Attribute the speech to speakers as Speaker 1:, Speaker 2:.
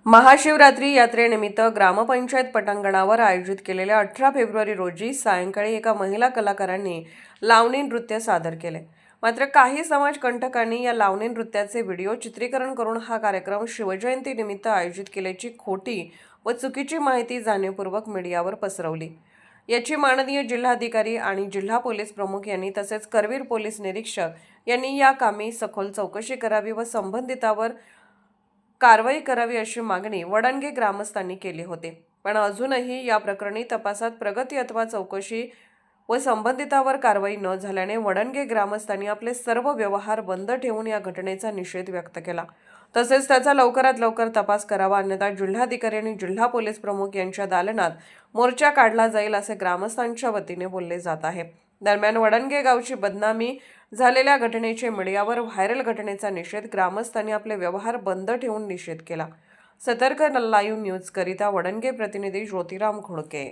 Speaker 1: महाशिवरात्री यात्रेनिमित्त ग्रामपंचायत पटांगणावर आयोजित केलेल्या 18 फेब्रुवारी रोजी सायंकाळी एका महिला कलाकारांनी लावणी नृत्य सादर केले। मात्र काही समाजकंटकांनी या लावणी नृत्याचे व्हिडिओ चित्रीकरण करून हा कार्यक्रम शिवजयंतीनिमित्त आयोजित केल्याची खोटी व चुकीची माहिती जाणीवपूर्वक मीडियावर पसरवली। याची माननीय जिल्हाधिकारी आणि जिल्हा पोलीस प्रमुख यांनी तसेच करवीर पोलीस निरीक्षक यांनी या कामी सखोल चौकशी करावी व संबंधितावर कारवाई करावी अशी मागणी वडणगे ग्रामस्थांनी केली होती। पण अजूनही या प्रकरणी तपासात प्रगती अथवा चौकशी व संबंधितावर कारवाई न झाल्याने वडणगे ग्रामस्थांनी आपले सर्व व्यवहार बंद ठेवून या घटनेचा निषेध व्यक्त केला। तसेच त्याचा लवकरात लवकर तपास करावा, अन्यथा जिल्हाधिकारी आणि जिल्हा पोलीस प्रमुख यांच्या दालनात मोर्चा काढला जाईल असे ग्रामस्थांच्या वतीने बोलले जात आहे। दरम्यान वडणगे गावची बदनामी झालेल्या घटनेचे मीडियावर व्हायरल घटनेचा निषेध ग्रामस्थांनी आपले व्यवहार बंद ठेवून निषेध केला। सतर्क लाईव्ह न्यूज करिता वडणगे प्रतिनिधी ज्योतिराम घोडके।